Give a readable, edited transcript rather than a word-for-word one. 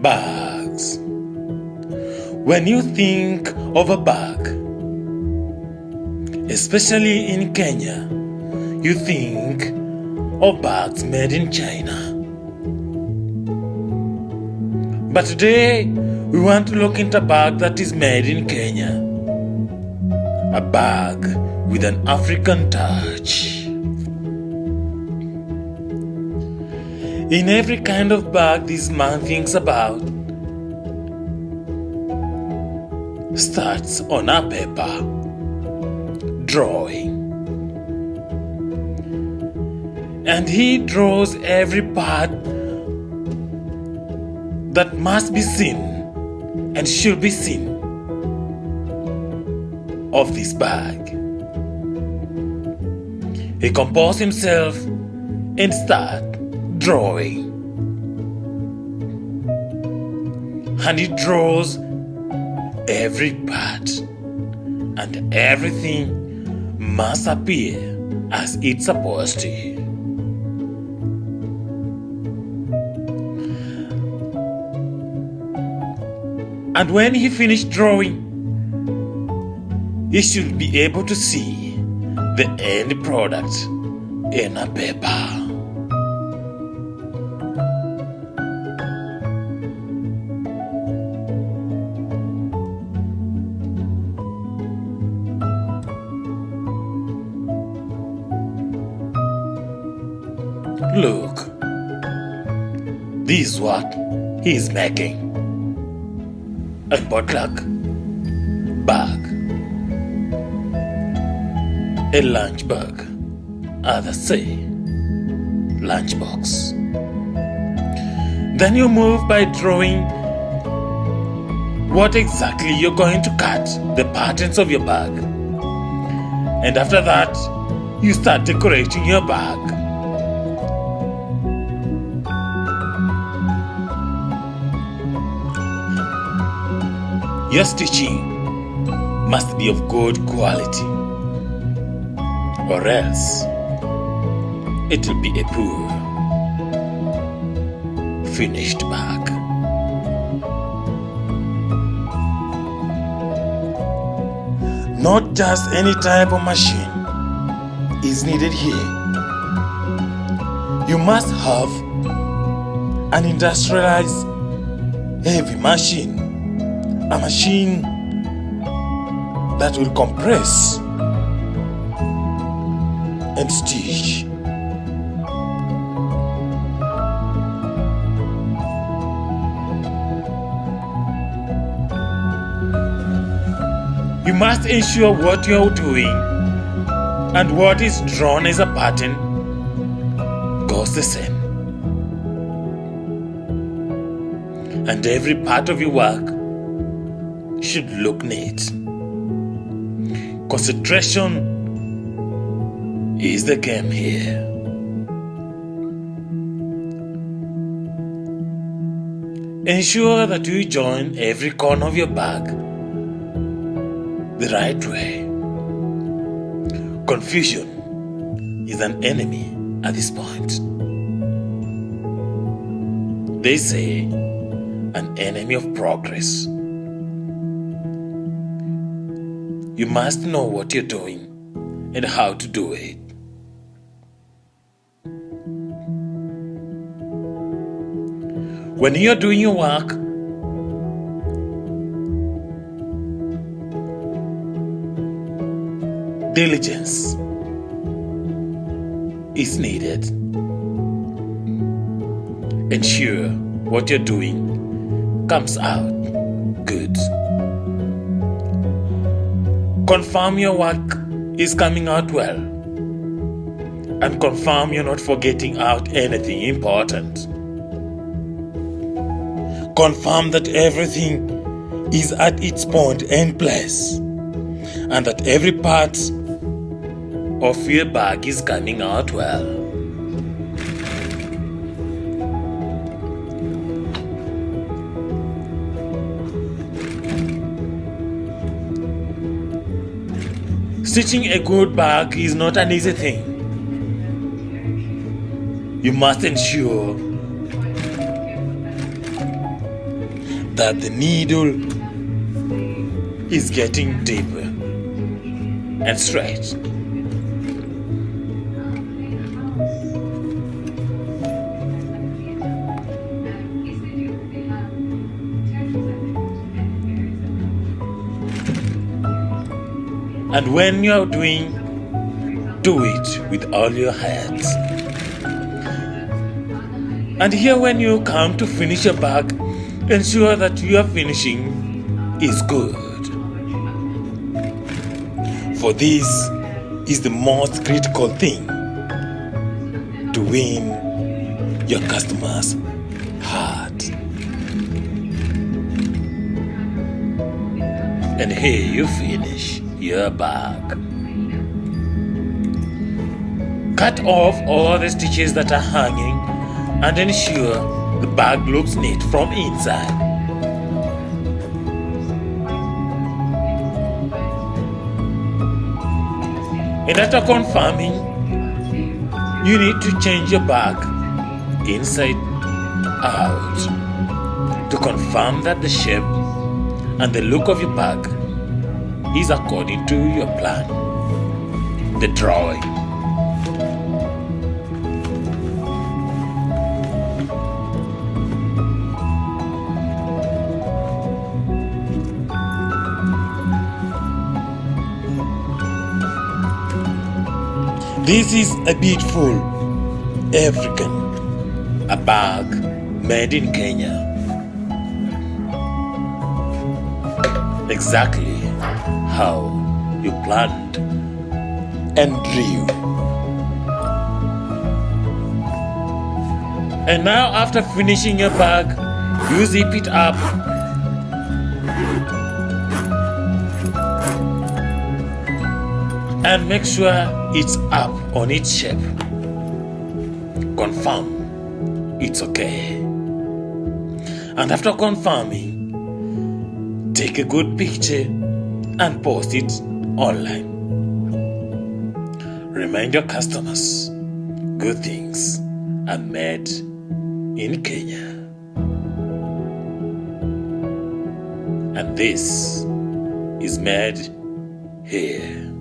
Bags. When you think of a bag, especially in Kenya, you think of bags made in China. But today, we want to look into a bag that is made in Kenya. A bag with an African touch. In every kind of bag this man thinks about starts on a paper, drawing. And he draws every part that must be seen and should be seen of this bag. He composes himself and starts drawing. And he draws every part, and everything must appear as it's supposed to. And when he finished drawing, he should be able to see the end product in a paper. Look, this is what he is making. A potluck bag, a lunch bag, others say lunchbox. Then you move by drawing what exactly you're going to cut, the patterns of your bag. And after that, you start decorating your bag. Your stitching must be of good quality, or else it will be a poor finished bag. Not just any type of machine is needed here. You must have an industrialized heavy machine. A machine that will compress and stitch. You must ensure what you're doing and what is drawn as a pattern goes the same. And every part of your work should look neat. Concentration is the game here. Ensure that you join every corner of your bag the right way. Confusion is an enemy at this point. They say an enemy of progress. You must know what you're doing and how to do it. When you're doing your work, diligence is needed. Ensure what you're doing comes out good. Confirm your work is coming out well, and confirm you're not forgetting out anything important. Confirm that everything is at its point and place, and that every part of your bag is coming out well. Stitching a good bag is not an easy thing. You must ensure that the needle is getting deeper and straight. And when you are doing, do it with all your heart. And here when you come to finish your bag, ensure that your finishing is good. For this is the most critical thing to win your customer's heart. And here you finish your bag. Cut off all the stitches that are hanging and ensure the bag looks neat from inside. And after confirming, you need to change your bag inside out to confirm that the shape and the look of your bag is according to your plan, the drawing. This is a beautiful African, a bag made in Kenya. Exactly how you planned and drew. And now after finishing your bag, you zip it up and make sure it's up on its shape. Confirm it's okay. And after confirming, take a good picture and post it online. Remind your customers good things are made in Kenya. And this is made here.